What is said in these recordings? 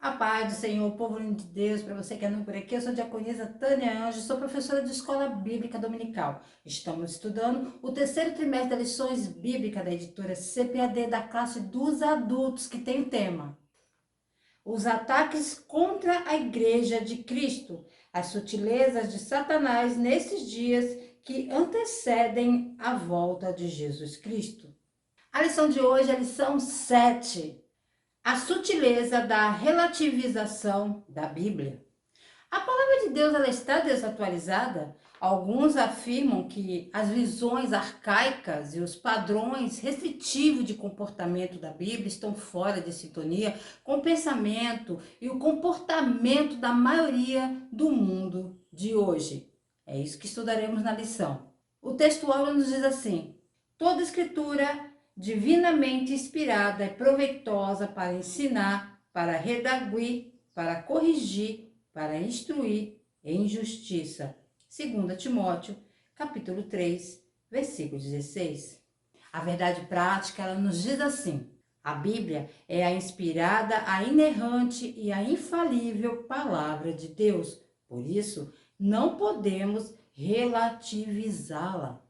A paz do Senhor, povo lindo de Deus, para você que é novo por aqui, eu sou a diaconisa Tânia Anjos, sou professora de escola bíblica dominical. Estamos estudando o terceiro trimestre das lições bíblicas da editora CPAD da classe dos adultos, que tem o tema: os ataques contra a Igreja de Cristo, as sutilezas de Satanás nesses dias que antecedem a volta de Jesus Cristo. A lição de hoje é a lição 7. A sutileza da relativização da Bíblia. A palavra de Deus ela está desatualizada. Alguns afirmam que as visões arcaicas e os padrões restritivos de comportamento da Bíblia estão fora de sintonia com o pensamento e o comportamento da maioria do mundo de hoje. É isso que estudaremos na lição. O textual nos diz assim: toda escritura divinamente inspirada e proveitosa para ensinar, para redarguir, para corrigir, para instruir em justiça. 2 Timóteo, capítulo 3, versículo 16. A verdade prática, ela nos diz assim: a Bíblia é a inspirada, a inerrante e a infalível palavra de Deus. Por isso, não podemos relativizá-la.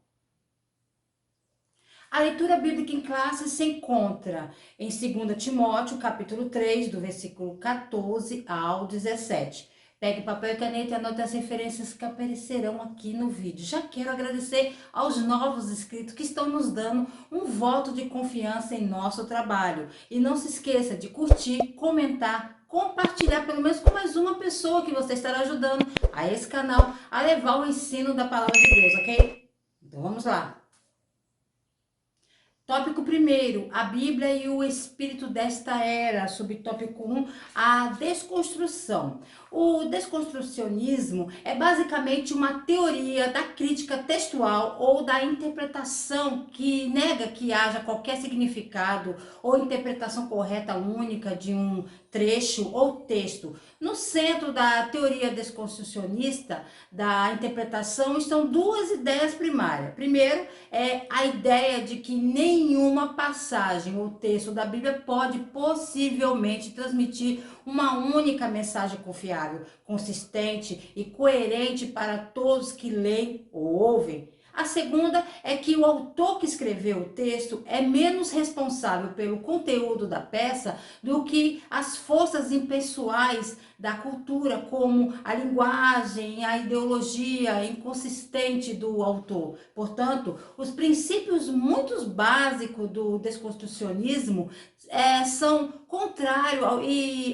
A leitura bíblica em classe se encontra em 2 Timóteo, capítulo 3, do versículo 14 ao 17. Pegue papel e caneta e anote as referências que aparecerão aqui no vídeo. Já quero agradecer aos novos inscritos que estão nos dando um voto de confiança em nosso trabalho. E não se esqueça de curtir, comentar, compartilhar pelo menos com mais uma pessoa que você estará ajudando a esse canal a levar o ensino da palavra de Deus, ok? Então vamos lá. Tópico 1, a Bíblia e o espírito desta era. Subtópico 1, a desconstrução. O desconstrucionismo é basicamente uma teoria da crítica textual ou da interpretação que nega que haja qualquer significado ou interpretação correta única de um trecho ou texto. No centro da teoria desconstrucionista da interpretação estão duas ideias primárias. Primeiro, é a ideia de que nenhuma passagem ou texto da Bíblia pode possivelmente transmitir uma única mensagem confiável, consistente e coerente para todos que leem ou ouvem. A segunda é que o autor que escreveu o texto é menos responsável pelo conteúdo da peça do que as forças impessoais da cultura, como a linguagem, a ideologia inconsistente do autor. Portanto, os princípios muito básicos do desconstrucionismo são contrários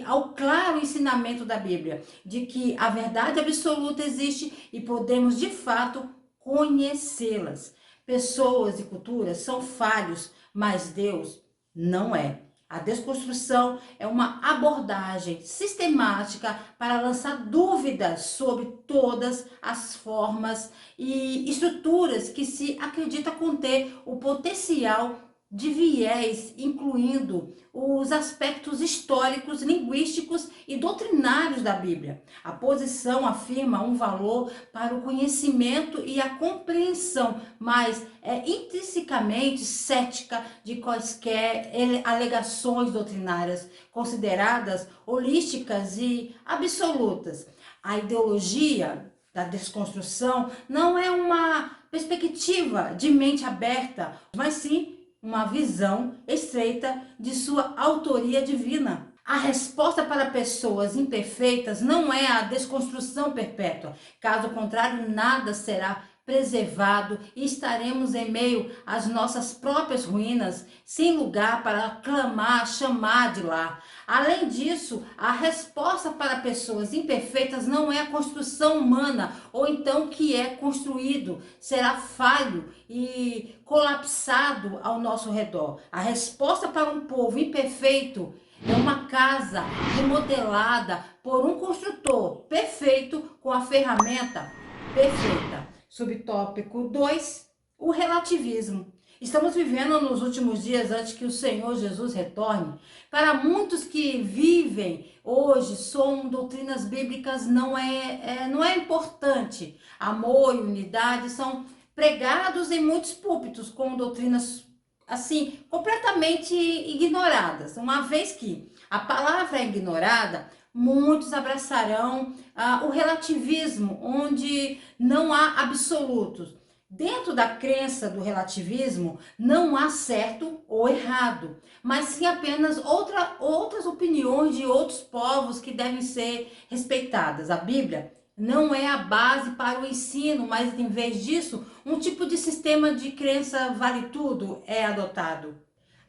ao claro ensinamento da Bíblia, de que a verdade absoluta existe e podemos de fato conhecê-las. Pessoas e culturas são falhos, mas Deus não é. A desconstrução é uma abordagem sistemática para lançar dúvidas sobre todas as formas e estruturas que se acredita conter o potencial de viés, incluindo os aspectos históricos, linguísticos e doutrinários da Bíblia. A posição afirma um valor para o conhecimento e a compreensão, mas é intrinsecamente cética de quaisquer alegações doutrinárias consideradas holísticas e absolutas. A ideologia da desconstrução não é uma perspectiva de mente aberta, mas sim uma visão estreita de sua autoria divina. A resposta para pessoas imperfeitas não é a desconstrução perpétua. Caso contrário, nada será preservado e estaremos em meio às nossas próprias ruínas, sem lugar para clamar, chamar de lá. Além disso, a resposta para pessoas imperfeitas não é a construção humana, ou então que é construído, será falho e colapsado ao nosso redor. A resposta para um povo imperfeito é uma casa remodelada por um construtor perfeito com a ferramenta perfeita. Subtópico 2, o relativismo. Estamos vivendo nos últimos dias antes que o Senhor Jesus retorne. Para muitos que vivem hoje, som doutrinas bíblicas não é importante. Amor e unidade são pregados em muitos púlpitos como doutrinas assim completamente ignoradas, uma vez que a palavra é ignorada, muitos abraçarão o relativismo, onde não há absolutos. Dentro da crença do relativismo, não há certo ou errado, mas sim apenas outras opiniões de outros povos que devem ser respeitadas. A Bíblia não é a base para o ensino, mas em vez disso, um tipo de sistema de crença vale tudo é adotado.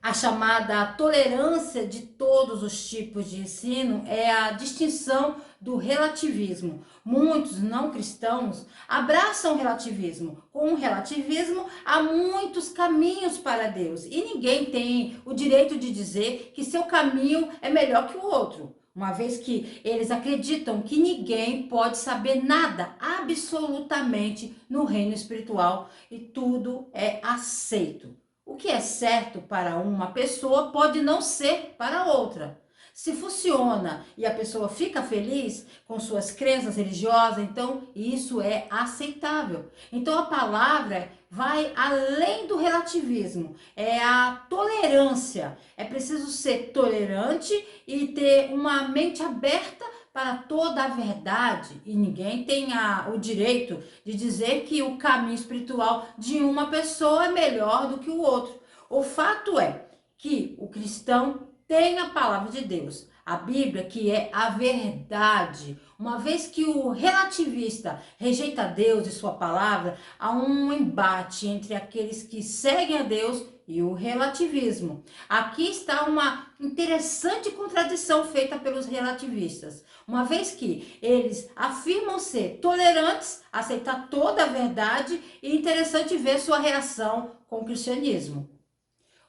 A chamada tolerância de todos os tipos de ensino é a distinção do relativismo. Muitos não cristãos abraçam o relativismo. Com o relativismo, há muitos caminhos para Deus e ninguém tem o direito de dizer que seu caminho é melhor que o outro, uma vez que eles acreditam que ninguém pode saber nada absolutamente no reino espiritual e tudo é aceito. O que é certo para uma pessoa pode não ser para outra. Se funciona e a pessoa fica feliz com suas crenças religiosas, então isso é aceitável. Então a palavra vai além do relativismo, é a tolerância. É preciso ser tolerante e ter uma mente aberta para toda a verdade, e ninguém tem o direito de dizer que o caminho espiritual de uma pessoa é melhor do que o outro. O fato é que o cristão tem a palavra de Deus, a Bíblia, que é a verdade. Uma vez que o relativista rejeita Deus e sua palavra, há um embate entre aqueles que seguem a Deus e o relativismo. Aqui está uma interessante contradição feita pelos relativistas. Uma vez que eles afirmam ser tolerantes, aceitar toda a verdade, e interessante ver sua reação com o cristianismo.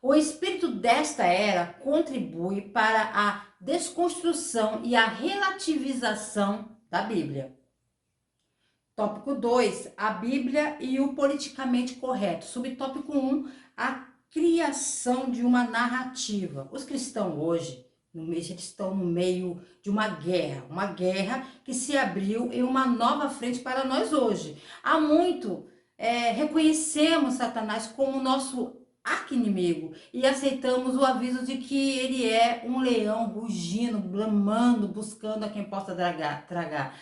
O espírito desta era contribui para a desconstrução e a relativização da Bíblia. Tópico 2, a Bíblia e o politicamente correto. Subtópico 1, a criação de uma narrativa. Os cristãos hoje, eles estão no meio de uma guerra que se abriu em uma nova frente para nós hoje. Há muito reconhecemos Satanás como nosso arqui-inimigo e aceitamos o aviso de que ele é um leão rugindo, bramando, buscando a quem possa tragar.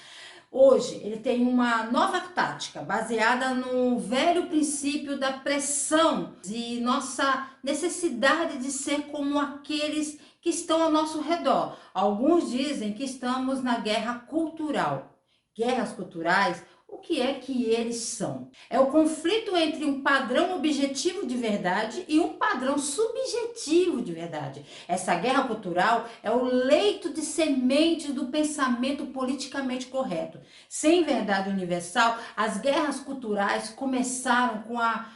Hoje ele tem uma nova tática baseada no velho princípio da pressão e nossa necessidade de ser como aqueles que estão ao nosso redor. Alguns dizem que estamos na guerra cultural. Guerras culturais, o que é que eles são? É o conflito entre um padrão objetivo de verdade e um padrão subjetivo de verdade. Essa guerra cultural é o leito de sementes do pensamento politicamente correto. Sem verdade universal, as guerras culturais começaram com a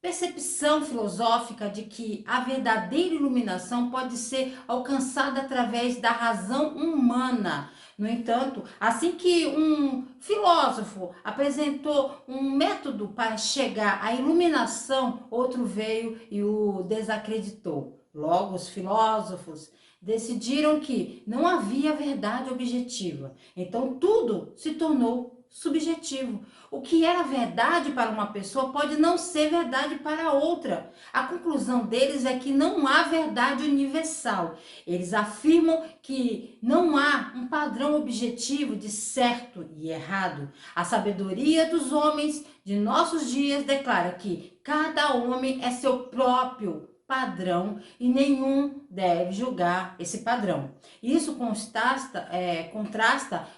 percepção filosófica de que a verdadeira iluminação pode ser alcançada através da razão humana. No entanto, assim que um filósofo apresentou um método para chegar à iluminação, outro veio e o desacreditou. Logo, os filósofos decidiram que não havia verdade objetiva. Então, tudo se tornou subjetivo. O que era verdade para uma pessoa pode não ser verdade para outra. A conclusão deles é que não há verdade universal. Eles afirmam que não há um padrão objetivo de certo e errado. A sabedoria dos homens de nossos dias declara que cada homem é seu próprio padrão e nenhum deve julgar esse padrão. Isso contrasta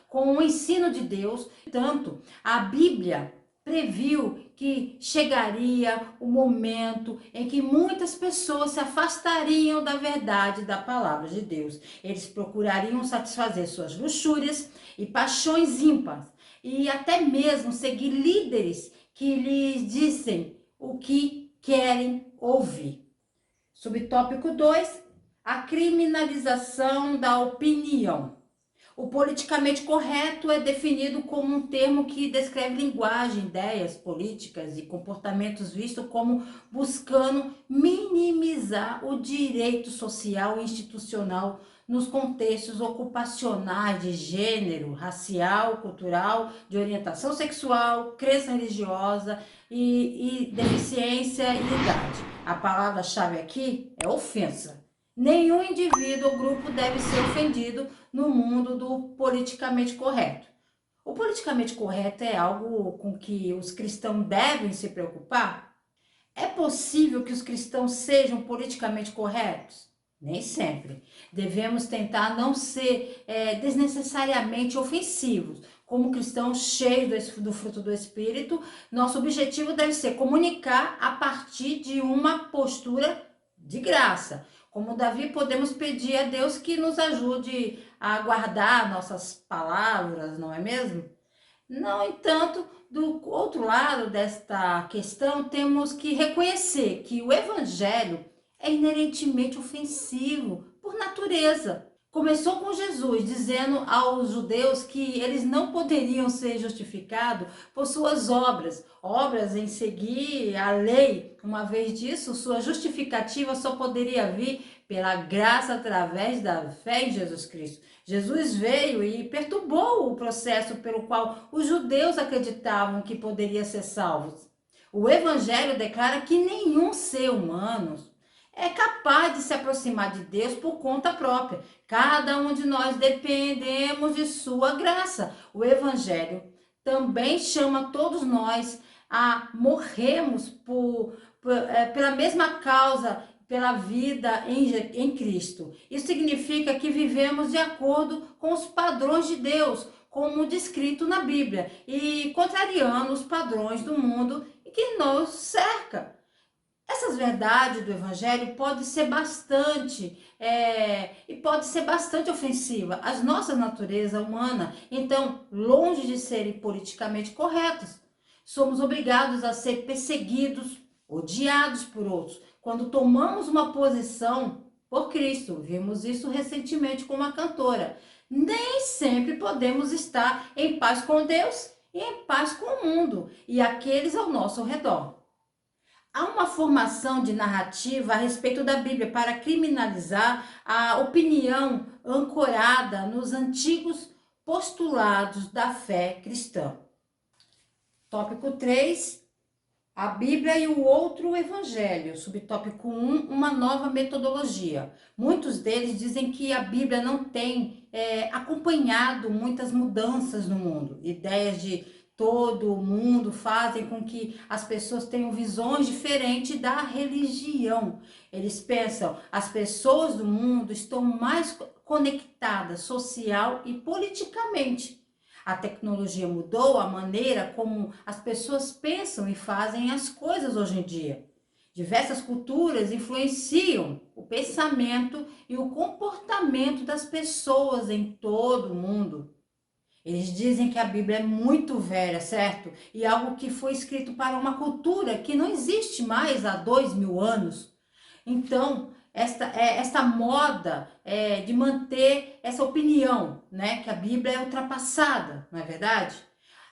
com o ensino de Deus. Tanto a Bíblia previu que chegaria o momento em que muitas pessoas se afastariam da verdade da palavra de Deus. Eles procurariam satisfazer suas luxúrias e paixões ímpares e até mesmo seguir líderes que lhes dissem o que querem ouvir. Subtópico 2, a criminalização da opinião. O politicamente correto é definido como um termo que descreve linguagem, ideias políticas e comportamentos vistos como buscando minimizar o direito social e institucional nos contextos ocupacionais de gênero, racial, cultural, de orientação sexual, crença religiosa e deficiência e idade. A palavra-chave aqui é ofensa. Nenhum indivíduo ou grupo deve ser ofendido no mundo do politicamente correto. O politicamente correto é algo com que os cristãos devem se preocupar? É possível que os cristãos sejam politicamente corretos? Nem sempre. Devemos tentar não ser desnecessariamente ofensivos. Como cristãos cheios do fruto do Espírito, nosso objetivo deve ser comunicar a partir de uma postura de graça. Como Davi, podemos pedir a Deus que nos ajude a guardar nossas palavras, não é mesmo? No entanto, do outro lado desta questão, temos que reconhecer que o evangelho é inerentemente ofensivo por natureza. Começou com Jesus dizendo aos judeus que eles não poderiam ser justificados por suas obras, obras em seguir a lei. Uma vez disso, sua justificativa só poderia vir pela graça através da fé em Jesus Cristo. Jesus veio e perturbou o processo pelo qual os judeus acreditavam que poderia ser salvos. O evangelho declara que nenhum ser humano é capaz de se aproximar de Deus por conta própria. Cada um de nós dependemos de sua graça. O evangelho também chama todos nós a morrermos pela mesma causa, pela vida em Cristo. Isso significa que vivemos de acordo com os padrões de Deus, como descrito na Bíblia, e contrariando os padrões do mundo que nos cerca. Essas verdades do Evangelho podem ser bastante ofensiva às nossa natureza humana. Então, longe de serem politicamente corretos, somos obrigados a ser perseguidos, odiados por outros, quando tomamos uma posição por Cristo. Vimos isso recentemente com uma cantora. Nem sempre podemos estar em paz com Deus e em paz com o mundo e aqueles ao nosso redor. Há uma formação de narrativa a respeito da Bíblia para criminalizar a opinião ancorada nos antigos postulados da fé cristã. Tópico 3, a Bíblia e o outro evangelho. Subtópico 1, uma nova metodologia. Muitos deles dizem que a Bíblia não tem acompanhado muitas mudanças no mundo. Ideias de todo mundo fazem com que as pessoas tenham visões diferentes da religião. Eles pensam, as pessoas do mundo estão mais conectadas social e politicamente. A tecnologia mudou a maneira como as pessoas pensam e fazem as coisas hoje em dia. Diversas culturas influenciam o pensamento e o comportamento das pessoas em todo o mundo. Eles dizem que a Bíblia é muito velha, certo? E algo que foi escrito para uma cultura que não existe mais há 2000 anos. Então, esta moda de manter essa opinião, né? Que a Bíblia é ultrapassada, não é verdade?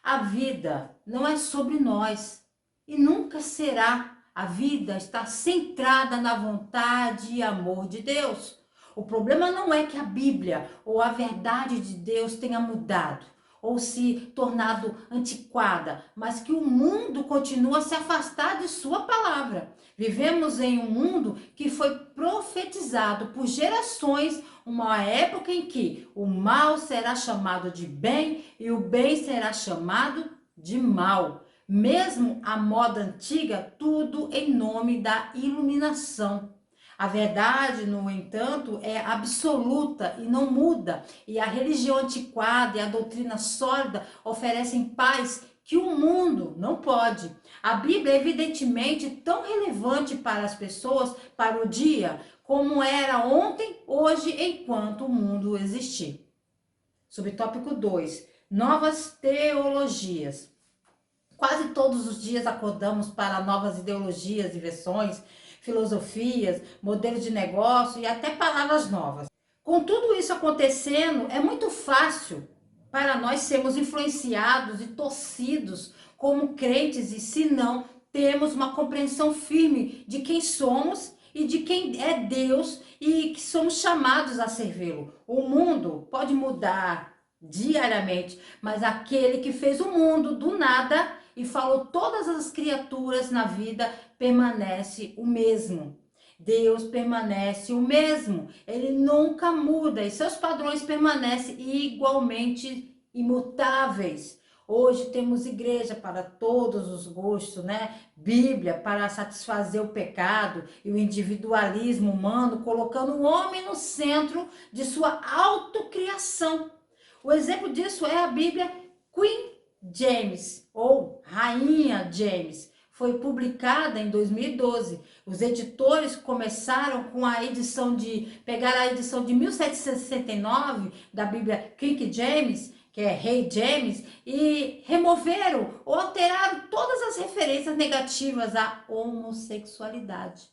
A vida não é sobre nós e nunca será. A vida está centrada na vontade e amor de Deus. O problema não é que a Bíblia ou a verdade de Deus tenha mudado ou se tornado antiquada, mas que o mundo continua a se afastar de sua palavra. Vivemos em um mundo que foi profetizado por gerações, uma época em que o mal será chamado de bem e o bem será chamado de mal. Mesmo a moda antiga, tudo em nome da iluminação. A verdade, no entanto, é absoluta e não muda. E a religião antiquada e a doutrina sólida oferecem paz que o mundo não pode. A Bíblia é evidentemente tão relevante para as pessoas, para o dia, como era ontem, hoje, enquanto o mundo existir. Subtópico 2. Novas teologias. Quase todos os dias acordamos para novas ideologias e versões, filosofias, modelos de negócio e até palavras novas. Com tudo isso acontecendo, é muito fácil para nós sermos influenciados e torcidos como crentes e se não temos uma compreensão firme de quem somos e de quem é Deus e que somos chamados a servi-lo. O mundo pode mudar diariamente, mas aquele que fez o mundo do nada e falou todas as criaturas na vida permanece o mesmo. Deus permanece o mesmo, ele nunca muda e seus padrões permanecem igualmente imutáveis. Hoje temos igreja para todos os gostos, né? Bíblia para satisfazer o pecado e o individualismo humano, colocando o homem no centro de sua autocriação. O exemplo disso é a Bíblia Queen James, ou Rainha James. Foi publicada em 2012. Os editores começaram com a edição pegar a edição de 1769 da Bíblia King James, que é Rei James, e removeram ou alteraram todas as referências negativas à homossexualidade.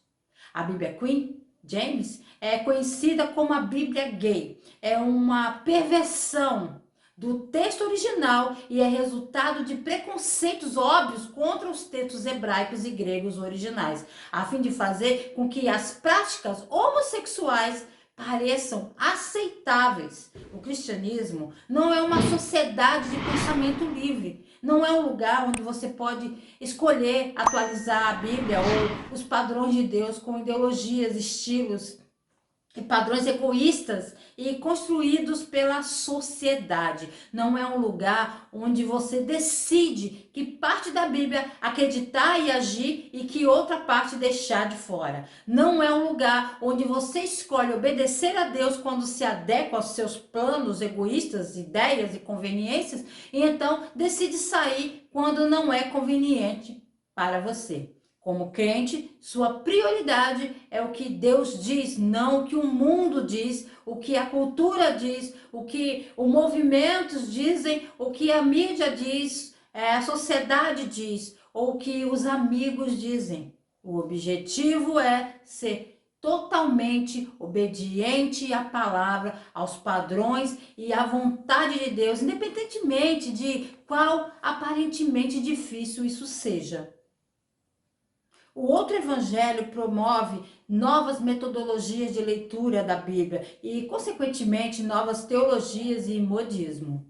A Bíblia Queen James é conhecida como a Bíblia gay. É uma perversão do texto original e é resultado de preconceitos óbvios contra os textos hebraicos e gregos originais, a fim de fazer com que as práticas homossexuais pareçam aceitáveis. O cristianismo não é uma sociedade de pensamento livre, não é um lugar onde você pode escolher atualizar a Bíblia ou os padrões de Deus com ideologias, estilos e padrões egoístas e construídos pela sociedade. Não é um lugar onde você decide que parte da Bíblia acreditar e agir e que outra parte deixar de fora. Não é um lugar onde você escolhe obedecer a Deus quando se adequa aos seus planos egoístas, ideias e conveniências, e então decide sair quando não é conveniente para você. Como crente, sua prioridade é o que Deus diz, não o que o mundo diz, o que a cultura diz, o que os movimentos dizem, o que a mídia diz, a sociedade diz, ou o que os amigos dizem. O objetivo é ser totalmente obediente à palavra, aos padrões e à vontade de Deus, independentemente de qual aparentemente difícil isso seja. O outro evangelho promove novas metodologias de leitura da Bíblia e, consequentemente, novas teologias e modismo.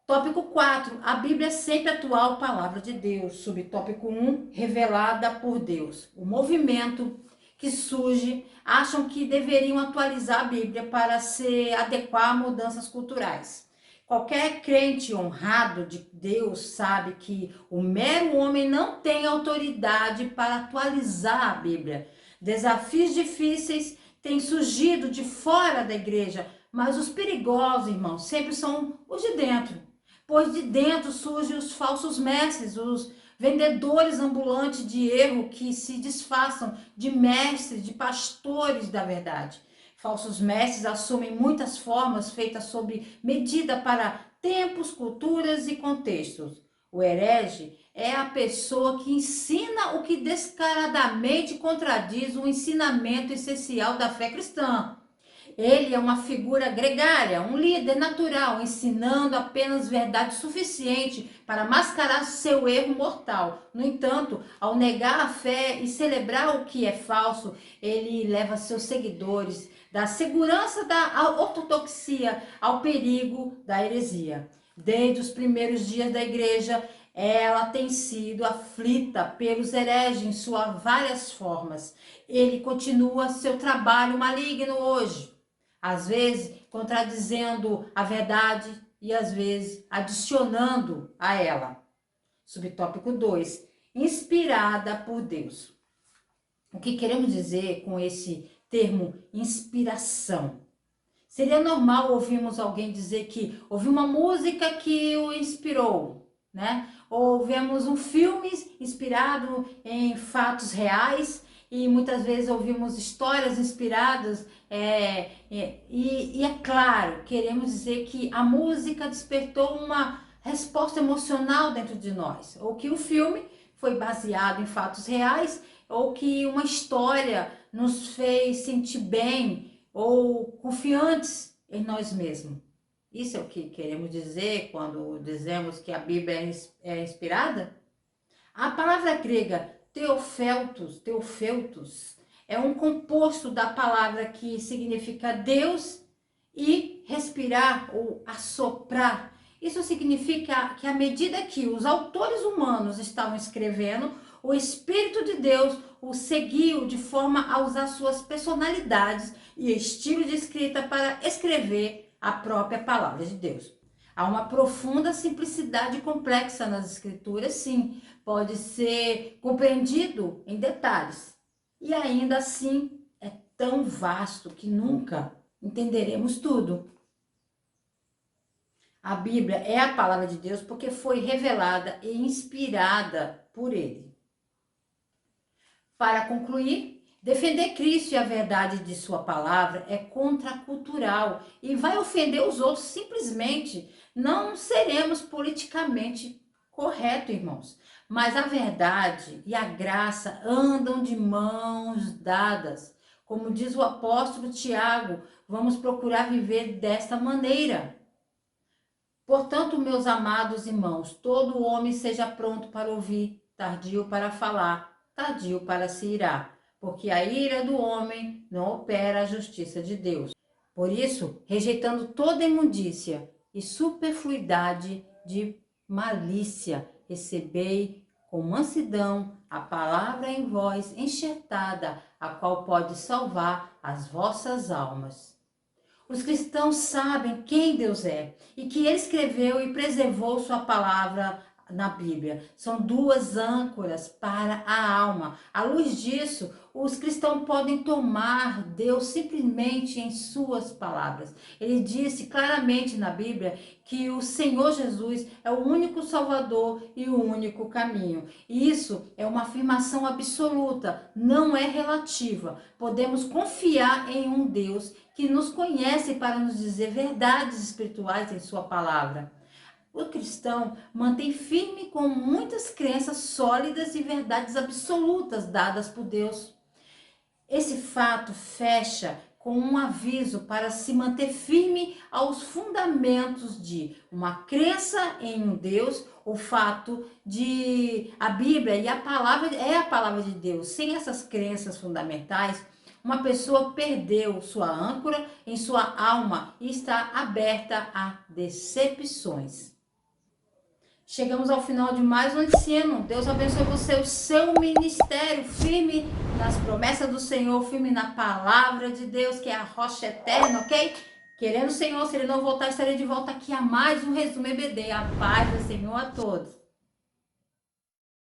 Tópico 4. A Bíblia é sempre atual, palavra de Deus. Subtópico 1. Revelada por Deus. O movimento que surge acham que deveriam atualizar a Bíblia para se adequar a mudanças culturais. Qualquer crente honrado de Deus sabe que o mero homem não tem autoridade para atualizar a Bíblia. Desafios difíceis têm surgido de fora da igreja, mas os perigosos, irmãos, sempre são os de dentro. Pois de dentro surgem os falsos mestres, os vendedores ambulantes de erro que se disfarçam de mestres, de pastores da verdade. Falsos mestres assumem muitas formas feitas sob medida para tempos, culturas e contextos. O herege é a pessoa que ensina o que descaradamente contradiz o ensinamento essencial da fé cristã. Ele é uma figura gregária, um líder natural, ensinando apenas verdade suficiente para mascarar seu erro mortal. No entanto, ao negar a fé e celebrar o que é falso, ele leva seus seguidores da segurança da ortodoxia ao perigo da heresia. Desde os primeiros dias da igreja, ela tem sido aflita pelos hereges em suas várias formas. Ele continua seu trabalho maligno hoje, às vezes contradizendo a verdade e às vezes adicionando a ela. Subtópico 2. Inspirada por Deus. O que queremos dizer com esse termo inspiração? Seria normal ouvirmos alguém dizer que ouviu uma música que o inspirou, né? Ou vemos um filme inspirado em fatos reais e muitas vezes ouvimos histórias inspiradas e é claro, queremos dizer que a música despertou uma resposta emocional dentro de nós, ou que o filme foi baseado em fatos reais, ou que uma história nos fez sentir bem ou confiantes em nós mesmos. Isso é o que queremos dizer quando dizemos que a Bíblia é inspirada? A palavra grega teofeutos, é um composto da palavra que significa Deus e respirar ou assoprar. Isso significa que à medida que os autores humanos estavam escrevendo, o Espírito de Deus o seguiu de forma a usar suas personalidades e estilo de escrita para escrever a própria palavra de Deus. Há uma profunda simplicidade complexa nas escrituras, sim, pode ser compreendido em detalhes. E ainda assim é tão vasto que nunca entenderemos tudo. A Bíblia é a palavra de Deus porque foi revelada e inspirada por ele. Para concluir, defender Cristo e a verdade de sua palavra é contracultural e vai ofender os outros simplesmente. Não seremos politicamente corretos, irmãos, mas a verdade e a graça andam de mãos dadas. Como diz o apóstolo Tiago, vamos procurar viver desta maneira. Portanto, meus amados irmãos, todo homem seja pronto para ouvir, tardio para falar, tardio para se irar, porque a ira do homem não opera a justiça de Deus. Por isso, rejeitando toda imundícia e superfluidade de malícia, recebei com mansidão a palavra em vós enxertada, a qual pode salvar as vossas almas. Os cristãos sabem quem Deus é e que ele escreveu e preservou sua palavra na Bíblia. São duas âncoras para a alma. À luz disso, os cristãos podem tomar Deus simplesmente em suas palavras. Ele disse claramente na Bíblia que o Senhor Jesus é o único Salvador e o único caminho. E isso é uma afirmação absoluta, não é relativa. Podemos confiar em um Deus que nos conhece para nos dizer verdades espirituais em sua palavra. O cristão mantém firme com muitas crenças sólidas e verdades absolutas dadas por Deus. Esse fato fecha com um aviso para se manter firme aos fundamentos de uma crença em um Deus, o fato de a Bíblia e a palavra é a palavra de Deus. Sem essas crenças fundamentais, uma pessoa perdeu sua âncora em sua alma e está aberta a decepções. Chegamos ao final de mais um ensino. Deus abençoe você, o seu ministério, firme nas promessas do Senhor, firme na palavra de Deus, que é a rocha eterna, ok? Querendo o Senhor, se ele não voltar, estarei de volta aqui a mais um Resumo EBD. A paz do Senhor a todos.